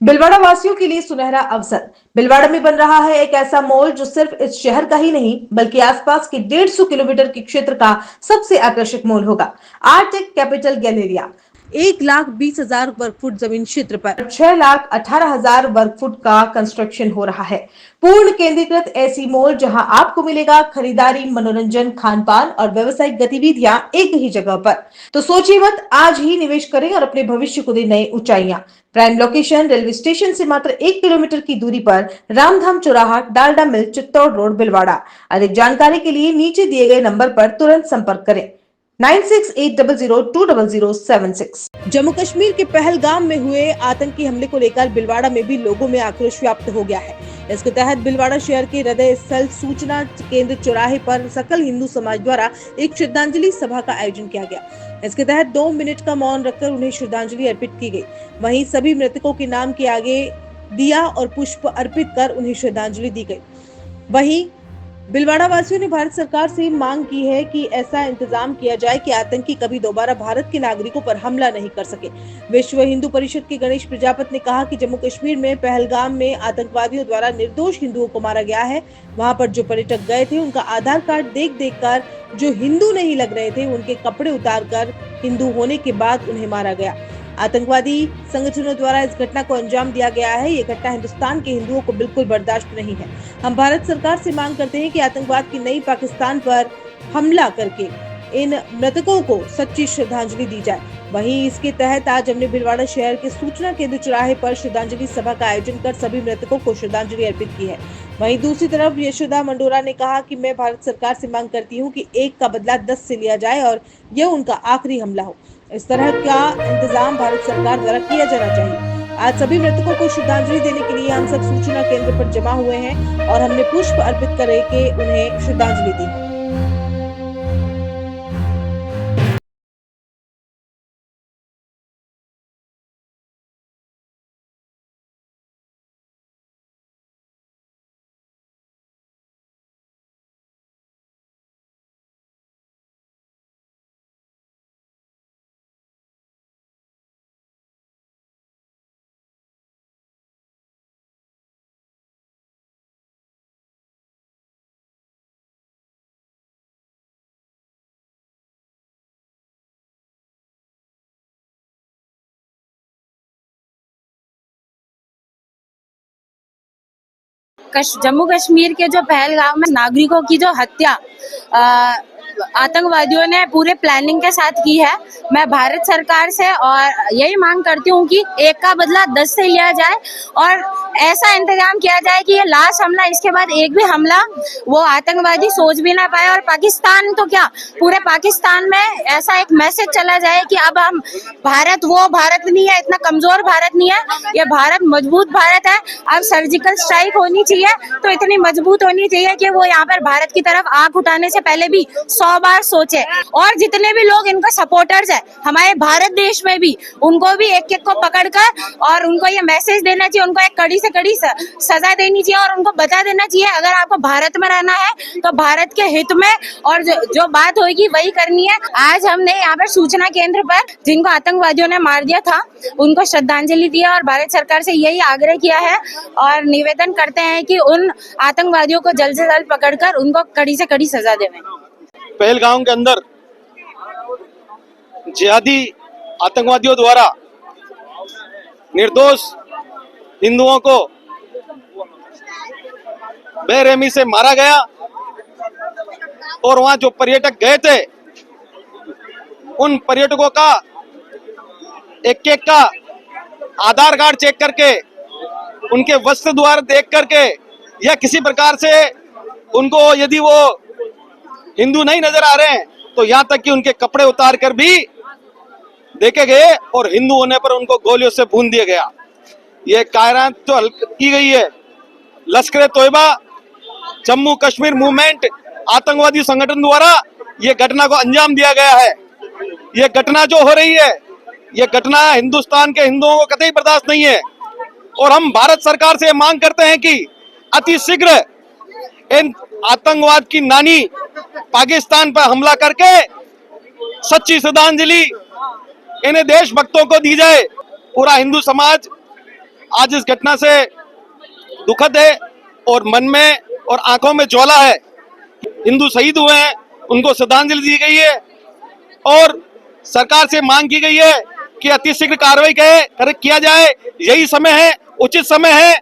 भिलवाड़ा वासियों के लिए सुनहरा अवसर। भिलवाड़ा में बन रहा है एक ऐसा मॉल जो सिर्फ इस शहर का ही नहीं बल्कि आसपास के 150 किलोमीटर के क्षेत्र का सबसे आकर्षक मॉल होगा। आर्टेक कैपिटल गैलेरिया 1,20,000 वर्ग फुट जमीन क्षेत्र पर 6,18,000 वर्ग फुट का कंस्ट्रक्शन हो रहा है। पूर्ण केंद्रीकृत ऐसी मॉल जहां आपको मिलेगा खरीदारी, मनोरंजन, खान पान और व्यवसायिक गतिविधियां एक ही जगह पर। तो सोचिए मत, आज ही निवेश करें और अपने भविष्य को दे नई ऊंचाइयां। प्राइम लोकेशन रेलवे स्टेशन से मात्र 1 किलोमीटर की दूरी पर, रामधाम चौराहा, डालडा मिल, चित्तौड़ रोड, भिलवाड़ा। अधिक जानकारी के लिए नीचे दिए गए नंबर पर तुरंत संपर्क करें 9680020076। जम्मू कश्मीर के पहलगाम में हुए आतंकी हमले को लेकर भिलवाड़ा में भी लोगों में आक्रोश व्याप्त हो गया है। इसके तहत भिलवाड़ा शहर के हृदय स्थल सूचना केंद्र चौराहे पर सकल हिंदू समाज द्वारा एक श्रद्धांजलि सभा का आयोजन किया गया। इसके तहत 2 मिनट का मौन रखकर उन्हें श्रद्धांजलि अर्पित की गई। वहीं सभी मृतकों के नाम के आगे दिया और पुष्प अर्पित कर उन्हें श्रद्धांजलि दी गई। वहीं भिलवाड़ा वासियों ने भारत सरकार से मांग की है कि ऐसा इंतजाम किया जाए कि आतंकी कभी दोबारा भारत के नागरिकों पर हमला नहीं कर सके। विश्व हिंदू परिषद के गणेश प्रजापति ने कहा कि जम्मू कश्मीर में पहलगाम में आतंकवादियों द्वारा निर्दोष हिंदुओं को मारा गया है। वहां पर जो पर्यटक गए थे उनका आधार कार्ड देख कर जो हिंदू नहीं लग रहे थे उनके कपड़े उतार कर हिंदू होने के बाद उन्हें मारा गया। आतंकवादी संगठनों द्वारा इस घटना को अंजाम दिया गया है। ये घटना हिंदुस्तान के हिंदुओं को बिल्कुल बर्दाश्त नहीं है। हम भारत सरकार से मांग करते हैं कि आतंकवाद की नई पाकिस्तान पर हमला करके इन मृतकों को सच्ची श्रद्धांजलि दी जाए। वहीं इसके तहत आज हमने भिलवाड़ा शहर के सूचना केंद्र चौराहे पर श्रद्धांजलि सभा का आयोजन कर सभी मृतकों को श्रद्धांजलि अर्पित की है। वहीं दूसरी तरफ यशोदा मंडोरा ने कहा कि मैं भारत सरकार से मांग करती हूं कि 1 का बदला 10 से लिया जाए और यह उनका आखिरी हमला हो। इस तरह का इंतजाम भारत सरकार द्वारा किया जाना चाहिए। आज सभी मृतकों को श्रद्धांजलि देने के लिए हम सब सूचना केंद्र पर जमा हुए हैं और हमने पुष्प अर्पित करके उन्हें श्रद्धांजलि दी। जम्मू कश्मीर के जो पहलगाम में नागरिकों की जो हत्या आतंकवादियों ने पूरे प्लानिंग के साथ की है। मैं भारत सरकार से और यही मांग करती हूँ कि 1 का बदला 10 से लिया जाए और ऐसा इंतजाम किया जाए कि ये लास्ट हमला, इसके बाद एक भी हमला वो आतंकवादी सोच भी ना पाए। और पाकिस्तान तो क्या, पूरे पाकिस्तान में ऐसा एक मैसेज चला जाए कि अब हम भारत वो भारत नहीं है, इतना कमजोर भारत नहीं है, ये भारत मजबूत भारत है। अब सर्जिकल स्ट्राइक होनी चाहिए तो इतनी मजबूत होनी चाहिए कि वो यहाँ पर भारत की तरफ आंख उठाने से पहले भी 100 बार सोचे। और जितने भी लोग इनका सपोर्टर्स है हमारे भारत देश में भी, उनको भी एक एक को पकड़कर और उनको ये मैसेज देना चाहिए, उनको एक कड़ी से कड़ी सजा देनी चाहिए और उनको बता देना चाहिए अगर आपको भारत में रहना है तो भारत के हित में और जो बात होगी वही करनी है। आज हमने यहाँ पर सूचना केंद्र पर जिनको आतंकवादियों ने मार दिया था उनको श्रद्धांजलि दी और भारत सरकार से यही आग्रह किया है और निवेदन करते हैं कि उन आतंकवादियों को जल्द से जल्द पकड़कर उनको कड़ी से कड़ी सजा देवें। पहलगाम के अंदर जिहादी आतंकवादियों द्वारा निर्दोष हिंदुओं को बेरहमी से मारा गया और वहां जो पर्यटक गए थे उन पर्यटकों का एक का आधार कार्ड चेक करके, उनके वस्त्र द्वार देख करके या किसी प्रकार से उनको यदि वो हिंदू नहीं नजर आ रहे हैं तो यहाँ तक कि उनके कपड़े उतार कर भी देखे गए और हिंदू होने पर उनको गोलियों से भून दिया गया। ये कायरात तो की गई है। लश्कर तोयबा जम्मू कश्मीर मूवमेंट आतंकवादी संगठन द्वारा ये घटना को अंजाम दिया गया है। ये घटना जो हो रही है, ये घटना हिंदुस्तान के हिंदुओं को कतई बर्दाश्त नहीं है और हम भारत सरकार से मांग करते हैं कि अति शीघ्र इन आतंकवाद की नानी पाकिस्तान पर हमला करके सच्ची श्रद्धांजलि इन देशभक्तों को दी जाए। पूरा हिंदू समाज आज इस घटना से दुखद है और मन में और आंखों में ज्वाला है। हिंदू शहीद हुए हैं, उनको श्रद्धांजलि दी गई है और सरकार से मांग की गई है कि अतिशीघ्र कार्रवाई किया जाए। यही समय है, उचित समय है।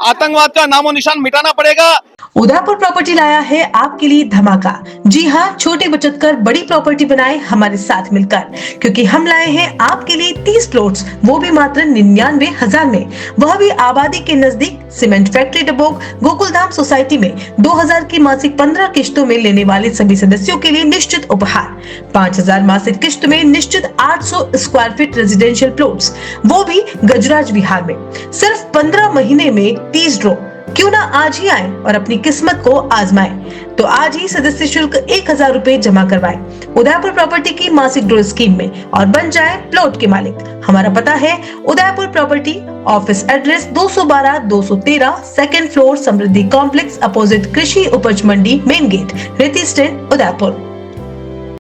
आतंकवाद का नामो निशान मिटाना पड़ेगा। उदयपुर प्रॉपर्टी लाया है आपके लिए धमाका। जी हाँ, छोटी बचत कर बड़ी प्रॉपर्टी बनाए हमारे साथ मिलकर, क्योंकि हम लाए हैं आपके लिए 30 प्लॉट्स, वो भी मात्र 99,000 में, वह भी आबादी के नजदीक cement factory Dabok Gokuldham society में। 2000 की मासिक 15 किश्तों में लेने वाले सभी सदस्यों के लिए निश्चित उपहार। 5000 मासिक किश्त में निश्चित 800 स्क्वायर फीट रेजिडेंशियल प्लॉट्स, वो भी गजराज विहार में। सिर्फ 15 महीने में 30 ड्रॉ। क्यों ना आज ही आए और अपनी किस्मत को आजमाएं। तो आज ही सदस्य शुल्क 1000 रुपए जमा करवाएं उदयपुर प्रॉपर्टी की मासिक ड्रॉ स्कीम में और बन जाए प्लॉट के मालिक। हमारा पता है Udaipur property, office address 212-213 second floor, Samriddhi complex, opposite Krishi Upaj Mandi, main gate, Reti stand, Udaipur.